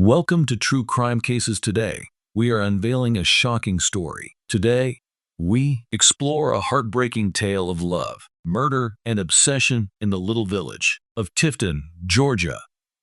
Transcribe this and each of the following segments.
Welcome to True Crime Cases Today. We are unveiling a shocking story. Today, we explore a heartbreaking tale of love, murder, and obsession in the little village of Tifton, Georgia.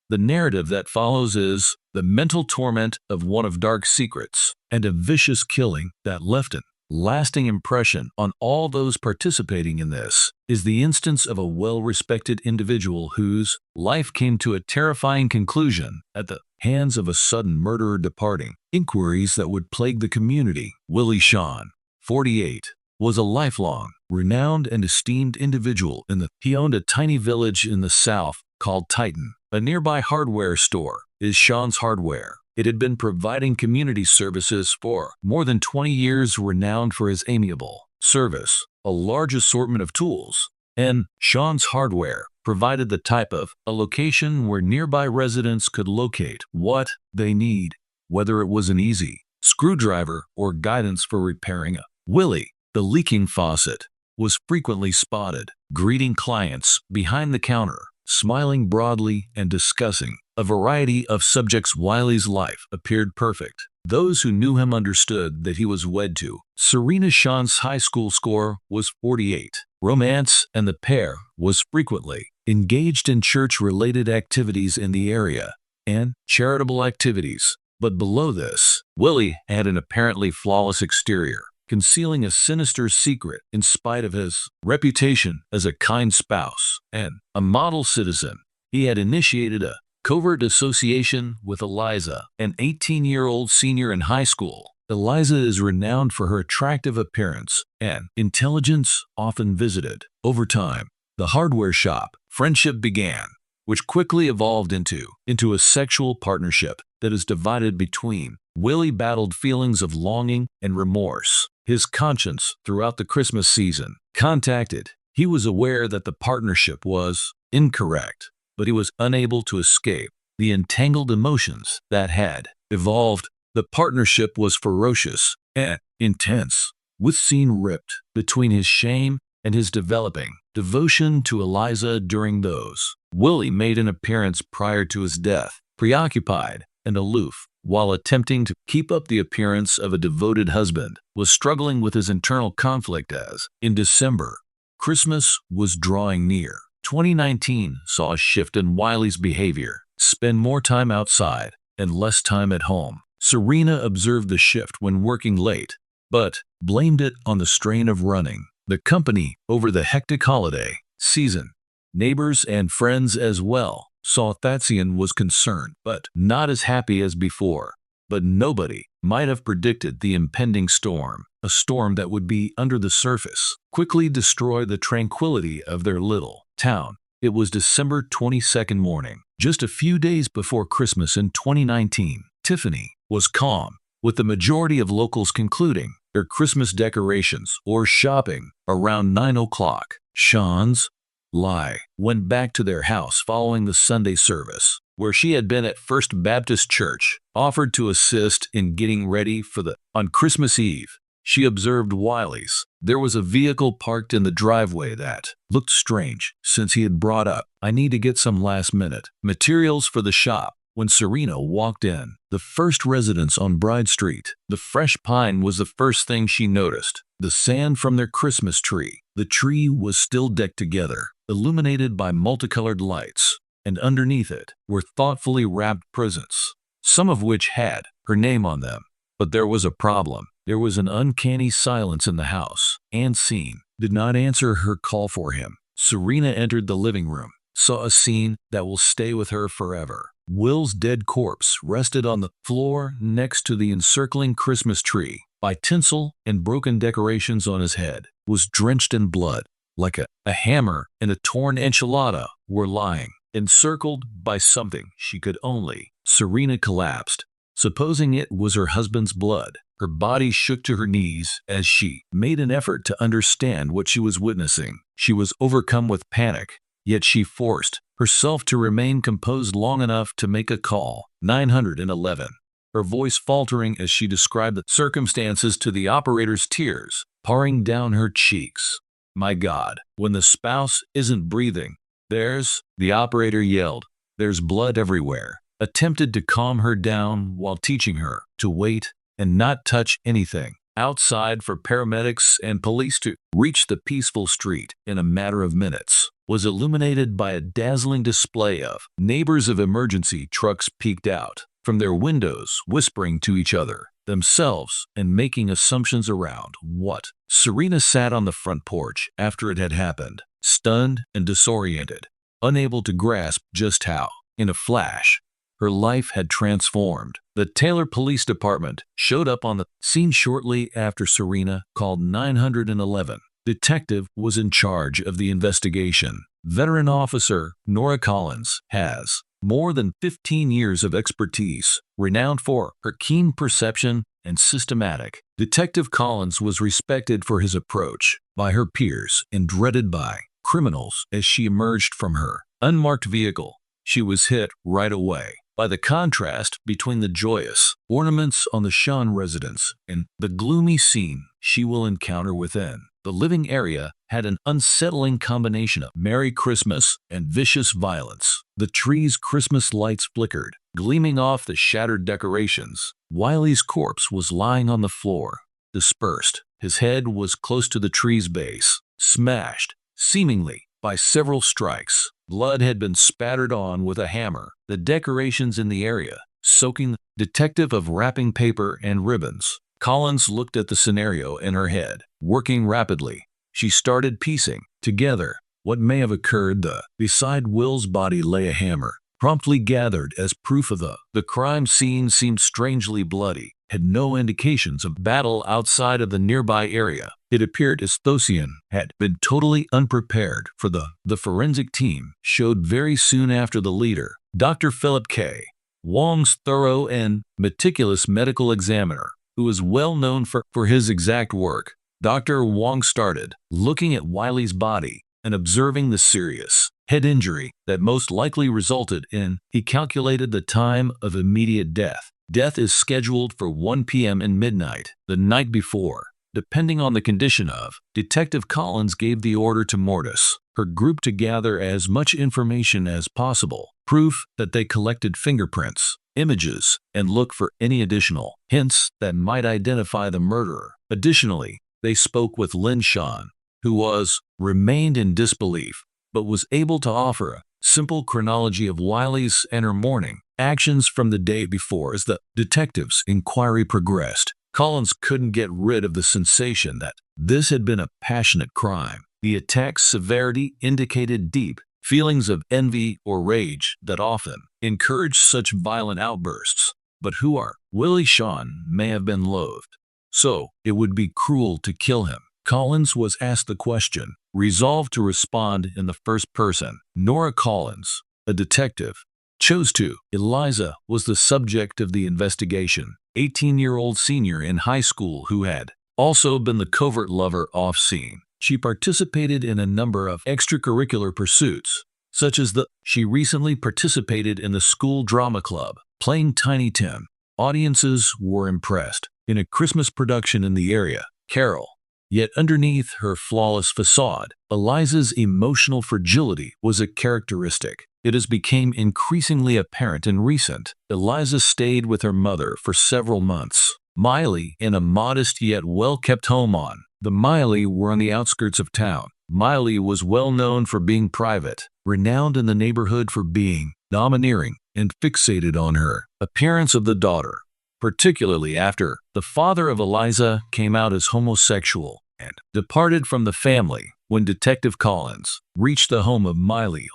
The narrative that follows is the mental torment of one of dark secrets and a vicious killing that left an lasting impression on all those participating in this is the instance of a well-respected individual whose life came to a terrifying conclusion at the hands of a sudden murderer departing. Inquiries that would plague the community. Willie Shawn, 48, was a lifelong, renowned and esteemed individual he owned a tiny village in the South called Titan. A nearby hardware store is Shawn's Hardware. It had been providing community services for more than 20 years, renowned for his amiable service, a large assortment of tools, and Shawn's Hardware provided the type of a location where nearby residents could locate what they need, whether it was an easy screwdriver or guidance for repairing a Willie. The leaking faucet was frequently spotted, greeting clients behind the counter, smiling broadly and discussing a variety of subjects. Willie's life appeared perfect. Those who knew him understood that he was wed to Serena. Shawn's high school score was 48. Romance and the pair was frequently engaged in church-related activities in the area and charitable activities. But below this, Willie had an apparently flawless exterior, concealing a sinister secret in spite of his reputation as a kind spouse and a model citizen. He had initiated a covert association with Eliza, an 18-year-old senior in high school. Eliza is renowned for her attractive appearance and intelligence, often visited. Over time, the hardware shop friendship began, which quickly evolved into a sexual partnership that is divided between. Willie battled feelings of longing and remorse. His conscience throughout the Christmas season contacted. He was aware that the partnership was incorrect, but he was unable to escape the entangled emotions that had evolved. The partnership was ferocious and intense, with scene ripped between his shame and his developing devotion to Eliza. During those, Willie made an appearance prior to his death, preoccupied and aloof, while attempting to keep up the appearance of a devoted husband, was struggling with his internal conflict as, in December, Christmas was drawing near. 2019 saw a shift in Willie's behavior, spend more time outside and less time at home. Serena observed the shift when working late, but blamed it on the strain of running the company over the hectic holiday season. Neighbors and friends as well saw Thatsian was concerned, but not as happy as before. But nobody might have predicted the impending storm, a storm that would be under the surface, quickly destroy the tranquility of their little town. It was December 22nd morning, just a few days before Christmas in 2019. Tiffany was calm, with the majority of locals concluding their Christmas decorations or shopping around 9 o'clock. Shawn's Lie went back to their house following the Sunday service, where she had been at First Baptist Church, offered to assist in getting ready for on Christmas Eve. She observed Willie's. There was a vehicle parked in the driveway that looked strange, since he had brought up, "I need to get some last-minute materials for the shop." When Serena walked in, the first residence on Bride Street, the fresh pine was the first thing she noticed. The sand from their Christmas tree. The tree was still decked together, illuminated by multicolored lights, and underneath it were thoughtfully wrapped presents, some of which had her name on them. But there was a problem. There was an uncanny silence in the house. Francine did not answer her call for him. Serena entered the living room, saw a scene that will stay with her forever. Will's dead corpse rested on the floor next to the encircling Christmas tree. By tinsel and broken decorations on his head, was drenched in blood, like a hammer and a torn enchilada were lying, encircled by something she could only. Serena collapsed, supposing it was her husband's blood. Her body shook to her knees as she made an effort to understand what she was witnessing. She was overcome with panic, yet she forced herself to remain composed long enough to make a call. 911. Her voice faltering as she described the circumstances to the operator's, tears pouring down her cheeks. "My God, when the spouse isn't breathing, the operator yelled, "there's blood everywhere." attempted to calm her down while teaching her to wait and not touch anything outside for paramedics and police to reach the peaceful street in a matter of minutes was illuminated by a dazzling display of neighbors of emergency trucks peeked out from their windows, whispering to each other, themselves, and making assumptions around what. Serena sat on the front porch after it had happened, stunned and disoriented, unable to grasp just how, in a flash, her life had transformed. The Taylor Police Department showed up on the scene shortly after Serena called 911. Detective was in charge of the investigation. Veteran officer Nora Collins has more than 15 years of expertise, renowned for her keen perception and systematic. Detective Collins was respected for his approach by her peers and dreaded by criminals as she emerged from her unmarked vehicle. She was hit right away by the contrast between the joyous ornaments on the Sean residence and the gloomy scene she will encounter within. The living area had an unsettling combination of Merry Christmas and vicious violence. The tree's Christmas lights flickered, gleaming off the shattered decorations. Wiley's corpse was lying on the floor, dispersed. His head was close to the tree's base, smashed, seemingly, by several strikes. Blood had been spattered on with a hammer. The decorations in the area, soaking the detective of wrapping paper and ribbons. Collins looked at the scenario in her head, working rapidly. She started piecing together what may have occurred. Beside Will's body lay a hammer, promptly gathered as proof of the crime scene seemed strangely bloody, had no indications of battle outside of the nearby area. It appeared as Thosian had been totally unprepared for the forensic team showed very soon after the leader, Dr. Philip K. Wong's thorough and meticulous medical examiner, who was well known for his exact work. Dr. Wong started looking at Wiley's body and observing the serious head injury that most likely resulted in. He calculated the time of immediate death. Death is scheduled for 1 p.m. and midnight, the night before. Depending on the condition of, Detective Collins gave the order to Mortis, her group, to gather as much information as possible, proof that they collected fingerprints, images, and look for any additional hints that might identify the murderer. Additionally, they spoke with Lynn Sean, who remained in disbelief, but was able to offer a simple chronology of Wiley's and her morning actions from the day before. As the detectives' inquiry progressed, Collins couldn't get rid of the sensation that this had been a passionate crime. The attack's severity indicated deep feelings of envy or rage that often encourage such violent outbursts. But who Willie Sean may have been loathed, so it would be cruel to kill him. Collins was asked the question, resolved to respond in the first person. Nora Collins, a detective, chose to. Eliza was the subject of the investigation, 18-year-old senior in high school who had also been the covert lover off-scene. She participated in a number of extracurricular pursuits, such as she recently participated in the school drama club, playing Tiny Tim. Audiences were impressed. In a Christmas production in the area, Carol. Yet underneath her flawless facade, Eliza's emotional fragility was a characteristic. It has become increasingly apparent in recent. Eliza stayed with her mother for several months. Miley in a modest yet well-kept home on. The Miley were on the outskirts of town. Miley was well known for being private, renowned in the neighborhood for being domineering and fixated on her appearance of the daughter, particularly after the father of Eliza came out as homosexual and departed from the family. When Detective Collins reached the home of Miley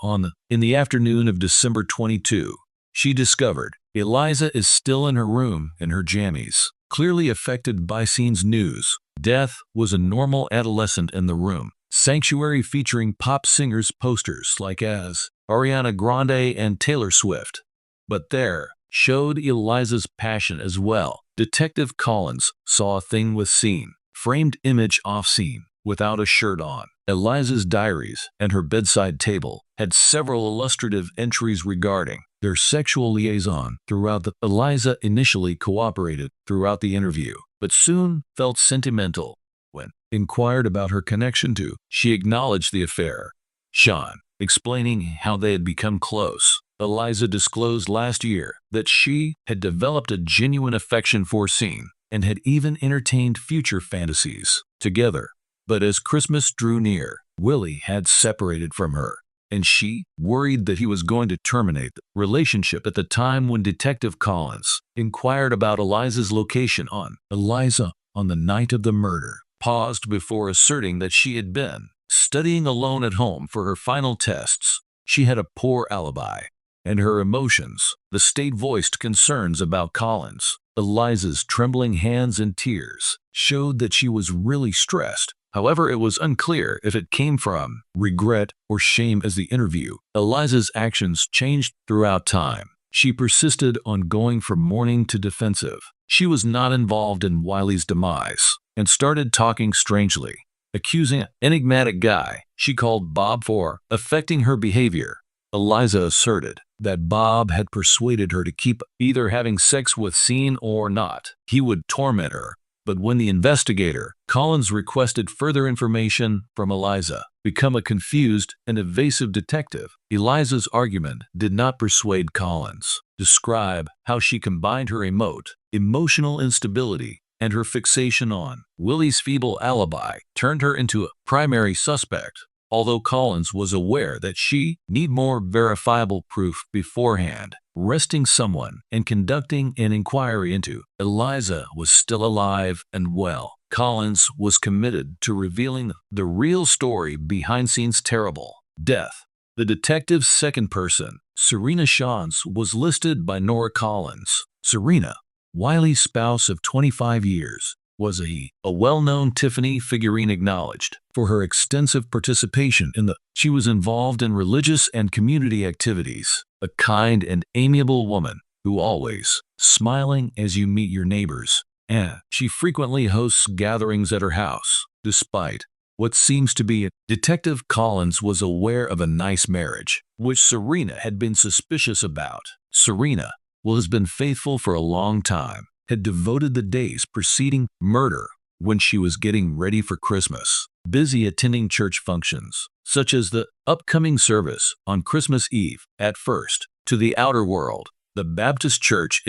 in the afternoon of December 22, she discovered Eliza is still in her room in her jammies, clearly affected by scene's news. Death was a normal adolescent in the room. Sanctuary featuring pop singers posters like as Ariana Grande and Taylor Swift. But there showed Eliza's passion as well. Detective Collins saw a thing with scene, framed image off scene, without a shirt on. Eliza's diaries and her bedside table had several illustrative entries regarding their sexual liaison throughout the. Eliza initially cooperated throughout the interview, but soon felt sentimental. When inquired about her connection to, she acknowledged the affair. Sean, explaining how they had become close. Eliza disclosed last year that she had developed a genuine affection for Sean and had even entertained future fantasies together. But as Christmas drew near, Willie had separated from her, and she worried that he was going to terminate the relationship at the time when Detective Collins inquired about Eliza's location Eliza, on the night of the murder, paused before asserting that she had been studying alone at home for her final tests. She had a poor alibi, and her emotions, the state voiced concerns about Collins. Eliza's trembling hands and tears showed that she was really stressed. However, it was unclear if it came from regret or shame as the interview. Eliza's actions changed throughout time. She persisted on going from mourning to defensive. She was not involved in Wiley's demise and started talking strangely, accusing an enigmatic guy she called Bob for affecting her behavior. Eliza asserted that Bob had persuaded her to keep either having sex with Sean or not. He would torment her. But when the investigator, Collins, requested further information from Eliza, become a confused and evasive detective, Eliza's argument did not persuade Collins. Describe how she combined her emotional instability and her fixation on Willie's feeble alibi turned her into a primary suspect. Although Collins was aware that she needed more verifiable proof beforehand, arresting someone and conducting an inquiry into Eliza was still alive and well. Collins was committed to revealing the real story behind Sean's terrible death. The detective's second person, Serena Shantz, was listed by Nora Collins. Serena, Wiley's spouse of 25 years, was a well-known Tiffany figurine acknowledged for her extensive participation she was involved in religious and community activities, a kind and amiable woman who always smiling as you meet your neighbors, and she frequently hosts gatherings at her house. Despite what seems to be Detective Collins was aware of a nice marriage, which Serena had been suspicious about. Serena has been faithful for a long time, had devoted the days preceding murder when she was getting ready for Christmas, busy attending church functions, such as the upcoming service on Christmas Eve. At first, to the outer world, the Baptist church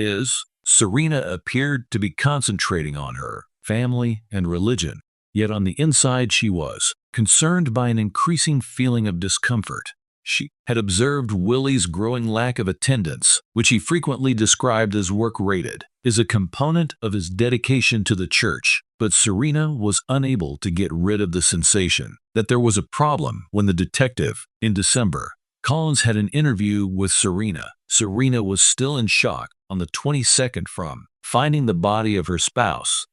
Serena appeared to be concentrating on her family and religion, yet on the inside she was concerned by an increasing feeling of discomfort. She had observed Willie's growing lack of attendance, which he frequently described as work-related, is a component of his dedication to the church, but Serena was unable to get rid of the sensation that there was a problem. When the detective, in December, Collins had an interview with Serena. Serena was still in shock on the 22nd from finding the body of her spouse,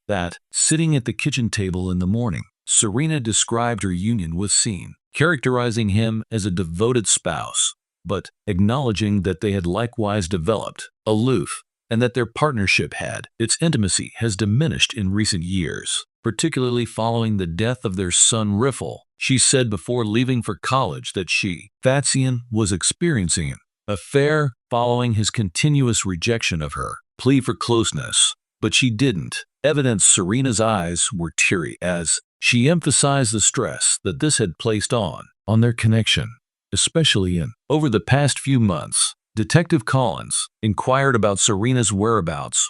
sitting at the kitchen table in the morning. Serena described her union with Sean, characterizing him as a devoted spouse, but acknowledging that they had likewise developed aloof and that their partnership its intimacy has diminished in recent years, particularly following the death of their son Riffle. She said before leaving for college that Sean was experiencing an affair following his continuous rejection of her plea for closeness, but she didn't. Evidence Serena's eyes were teary as she emphasized the stress that this had placed on their connection, especially over the past few months. Detective Collins inquired about Serena's whereabouts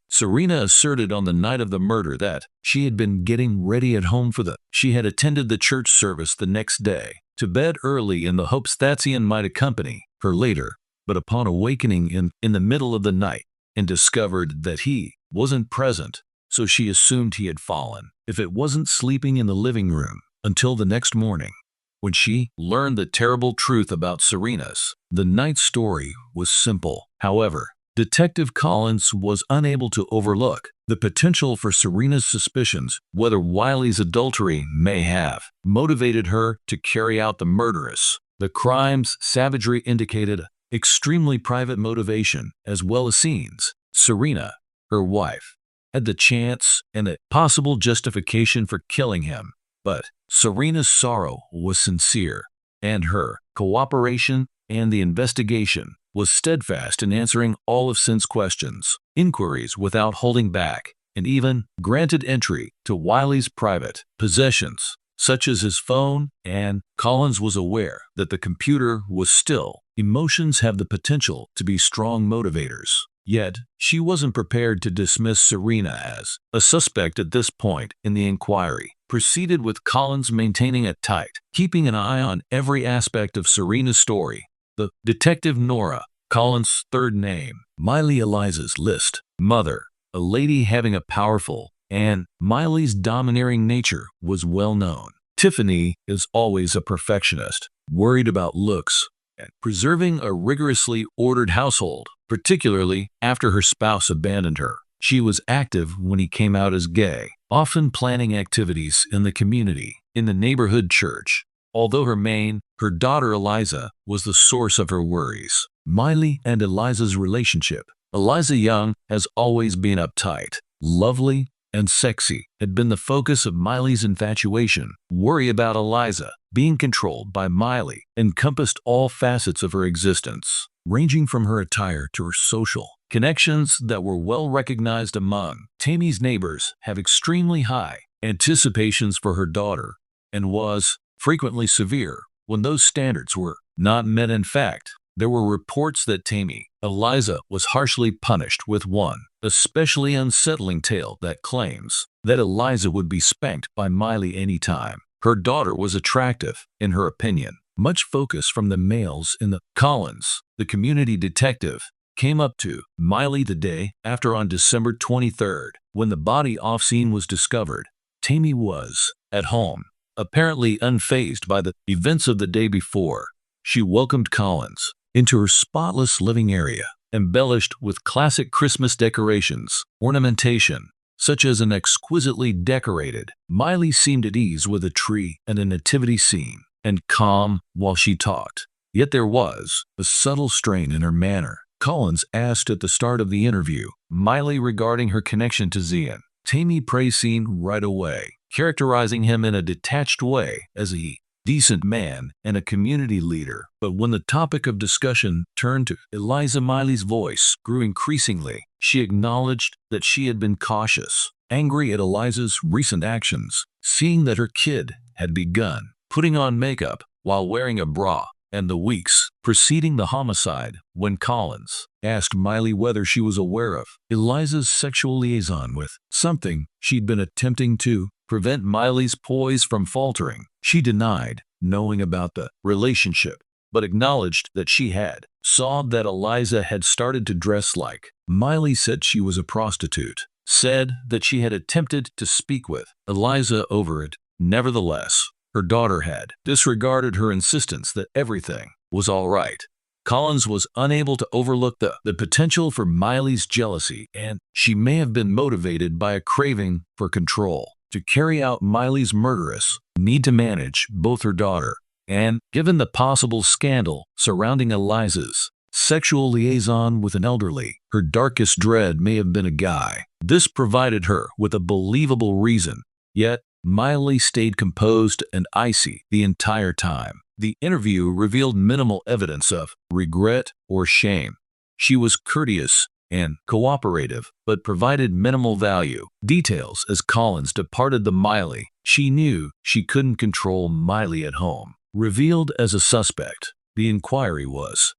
Serena asserted on the night of the murder that she had been getting ready at home she had attended the church service the next day, to bed early in the hopes Sean might accompany her later, but upon awakening in the middle of the night and discovered that he wasn't present, so she assumed he had fallen, if it wasn't sleeping in the living room, until the next morning, when she learned the terrible truth about the night story was simple. However, Detective Collins was unable to overlook the potential for Serena's suspicions whether Wiley's adultery may have motivated her to carry out the murderous. The crime's savagery indicated extremely private motivation as well as Sean's. Serena, her wife, had the chance and a possible justification for killing him, but Serena's sorrow was sincere, and her cooperation and the investigation was steadfast in answering all of Sean's questions, inquiries without holding back, and even granted entry to Wiley's private possessions, such as his phone, and Collins was aware that the computer was still Emotions have the potential to be strong motivators. Yet, she wasn't prepared to dismiss Serena as a suspect at this point in the inquiry. Proceeded with Collins maintaining it tight, keeping an eye on every aspect of Serena's story. The Detective Nora, Collins' third name, Miley Eliza's list, mother, a lady having a powerful, and Miley's domineering nature was well known. Tiffany is always a perfectionist, worried about looks, and preserving a rigorously ordered household, particularly after her spouse abandoned her. She was active when he came out as gay, often planning activities in the community, in the neighborhood church. Although her daughter Eliza was the source of her worries. Miley and Eliza's relationship. Eliza Young has always been uptight, lovely, and sexy, had been the focus of Miley's infatuation. Worry about Eliza being controlled by Miley encompassed all facets of her existence, ranging from her attire to her social connections that were well recognized among Tammy's neighbors, have extremely high anticipations for her daughter, and was frequently severe when those standards were not met. In fact, there were reports that Tammy, Eliza, was harshly punished with one especially unsettling tale that claims that Eliza would be spanked by Miley anytime her daughter was attractive, in her opinion. Much focus from the males in the Collins, the community detective, came up to Miley the day after on December 23rd, when the body off scene was discovered. Tammy was at home, apparently unfazed by the events of the day before. She welcomed Collins into her spotless living area, embellished with classic Christmas decorations, ornamentation, such as an exquisitely decorated. Miley seemed at ease with a tree and a nativity scene, and calm while she talked. Yet there was a subtle strain in her manner. Collins asked at the start of the interview Miley regarding her connection to Zian. Tammy praised Zian right away, characterizing him in a detached way as a decent man and a community leader. But when the topic of discussion turned to Eliza, Miley's voice grew increasingly. She acknowledged that she had been cautious, angry at Eliza's recent actions, seeing that her kid had begun putting on makeup while wearing a bra, and the weeks preceding the homicide, when Collins asked Miley whether she was aware of Eliza's sexual liaison with something she'd been attempting to prevent Miley's poise from faltering. She denied knowing about the relationship, but acknowledged that she saw that Eliza had started to dress like. Miley said she was a prostitute, said that she had attempted to speak with Eliza over it. Nevertheless, her daughter had disregarded her insistence that everything was all right. Collins was unable to overlook the potential for Miley's jealousy, and she may have been motivated by a craving for control to carry out Miley's murderous need to manage both her daughter and, given the possible scandal surrounding Eliza's sexual liaison with an elderly, her darkest dread may have been a guy. This provided her with a believable reason. Yet, Miley stayed composed and icy the entire time. The interview revealed minimal evidence of regret or shame. She was courteous and cooperative, but provided minimal value details as Collins departed the Miley. She knew she couldn't control Miley at home. Revealed as a suspect, the inquiry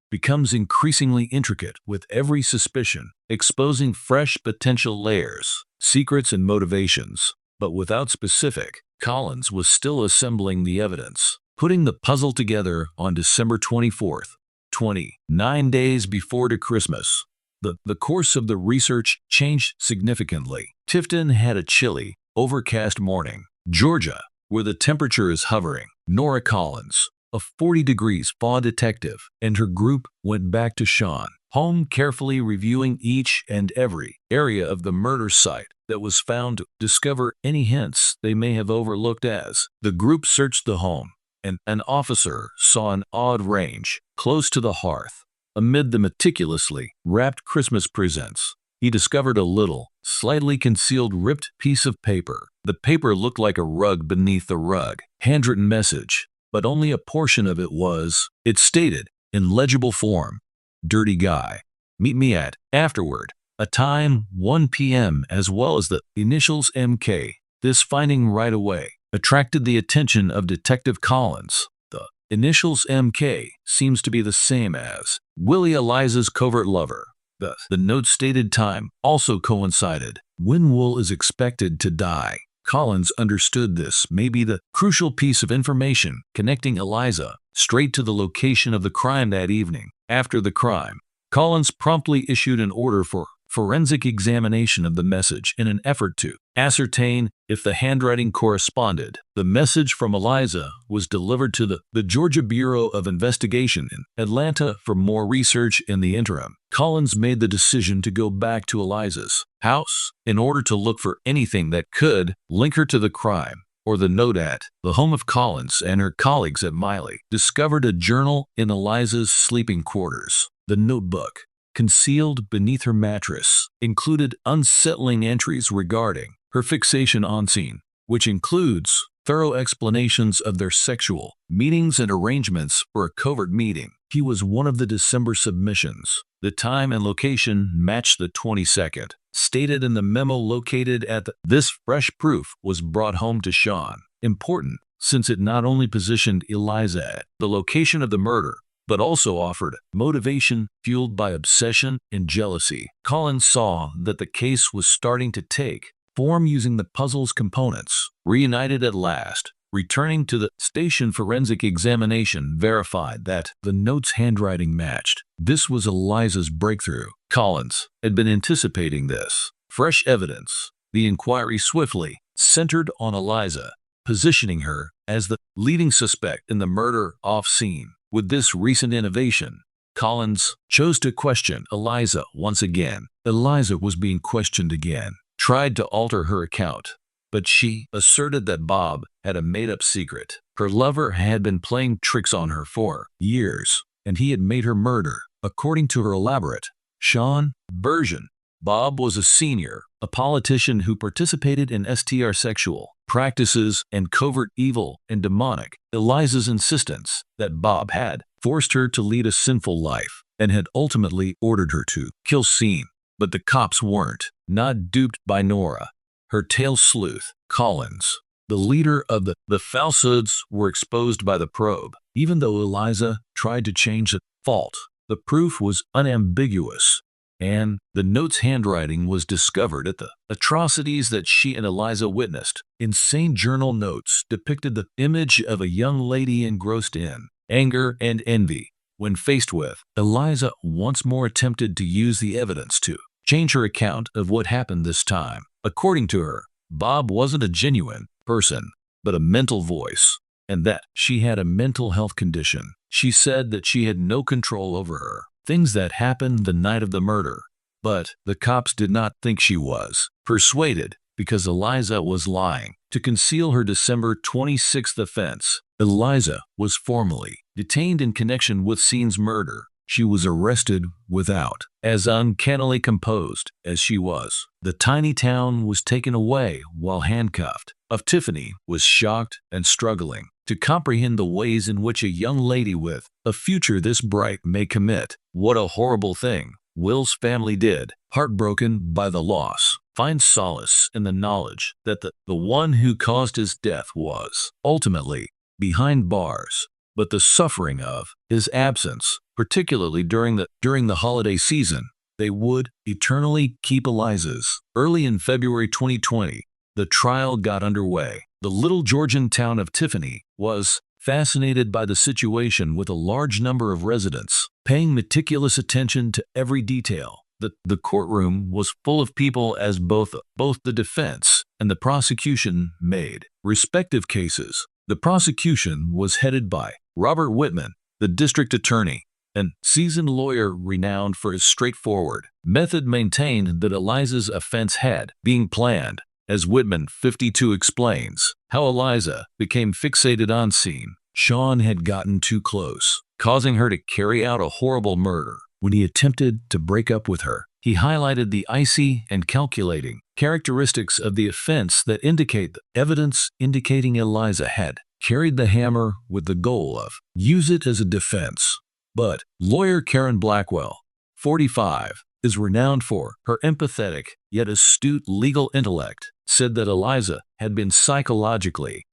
becomes increasingly intricate with every suspicion, exposing fresh potential layers, secrets, and motivations. But without specific, Collins was still assembling the evidence, putting the puzzle together on December 24th, 29 days before Christmas. The course of the research changed significantly. Tifton had a chilly, overcast morning. Georgia, where the temperature is hovering. Nora Collins, a 40 degrees fall detective, and her group went back to Sean, home, carefully reviewing each and every area of the murder site that was found to discover any hints they may have overlooked. As the group searched the home, and an officer saw an odd range close to the hearth. Amid the meticulously wrapped Christmas presents, he discovered a little, slightly concealed ripped piece of paper. The paper looked like a rug beneath the rug. Handwritten message, but only a portion of it was. It stated, in legible form, "Dirty guy. Meet me at, afterward, a time 1 p.m. as well as the initials MK. This finding right away attracted the attention of Detective Collins. The initials MK seems to be the same as Willie Eliza's covert lover. Thus, the note's stated time also coincided when Wool is expected to die. Collins understood this may be the crucial piece of information connecting Eliza straight to the location of the crime that evening. After the crime, Collins promptly issued an order for forensic examination of the message in an effort to ascertain if the handwriting corresponded. The message from Eliza was delivered to the Georgia Bureau of Investigation in Atlanta for more research. In the interim, Collins made the decision to go back to Eliza's house in order to look for anything that could link her to the crime or the note. At the home of Collins and her colleagues at Miley discovered a journal in Eliza's sleeping quarters. The notebook, concealed beneath her mattress, included unsettling entries regarding her fixation on scene, which includes thorough explanations of their sexual meetings and arrangements for a covert meeting. He was one of the December submissions. The time and location matched the 22nd, stated in the memo located at this fresh proof was brought home to Sean. Important, since it not only positioned Eliza at the location of the murder, but also offered motivation fueled by obsession and jealousy. Collins saw that the case was starting to take form using the puzzle's components. Reunited at last, returning to the station, forensic examination verified that the note's handwriting matched. This was Eliza's breakthrough. Collins had been anticipating this fresh evidence. The inquiry swiftly centered on Eliza, positioning her as the leading suspect in the murder off scene. With this recent innovation, Collins chose to question Eliza once again. Eliza was being questioned again, tried to alter her account, but she asserted that Bob had a made-up secret. Her lover had been playing tricks on her for years, and he had made her murder. According to her elaborate Sean version, Bob was a senior, a politician who participated in STR sexual practices and covert evil and demonic. Eliza's insistence that Bob had forced her to lead a sinful life and had ultimately ordered her to kill Scene. But the cops weren't not duped by Nora, her tail sleuth, Collins. The leader of the falsehoods were exposed by the probe. Even though Eliza tried to change the fault, the proof was unambiguous, and the note's handwriting was discovered at the atrocities that she and Eliza witnessed. Insane journal notes depicted the image of a young lady engrossed in anger and envy. When faced with, Eliza once more attempted to use the evidence to change her account of what happened this time. According to her, Bob wasn't a genuine person, but a mental voice, and that she had a mental health condition. She said that she had no control over her things that happened the night of the murder, but the cops did not think she was persuaded because Eliza was lying. To conceal her December 26th offense, Eliza was formally detained in connection with Scene's murder. She was arrested without, as uncannily composed as she was. The tiny town was taken away while handcuffed. Tiffany was shocked and struggling to comprehend the ways in which a young lady with a future this bright may commit. What a horrible thing Will's family did. Heartbroken by the loss, finds solace in the knowledge that the one who caused his death was ultimately behind bars. But the suffering of his absence, particularly during the holiday season, they would eternally keep Eliza's. Early in February 2020, the trial got underway. The little Georgian town of Tiffany was fascinated by the situation, with a large number of residents paying meticulous attention to every detail. The courtroom was full of people as both the defense and the prosecution made respective cases. The prosecution was headed by Robert Whitman, the district attorney, and seasoned lawyer renowned for his straightforward method, maintained that Eliza's offense had been planned. As Whitman 52 explains how Eliza became fixated on Scene, Sean had gotten too close, causing her to carry out a horrible murder. When he attempted to break up with her, he highlighted the icy and calculating characteristics of the offense that indicate the evidence indicating Eliza had carried the hammer with the goal of use it as a defense. But lawyer Karen Blackwell, 45, is renowned for her empathetic yet astute legal intellect, said that Eliza had been psychologically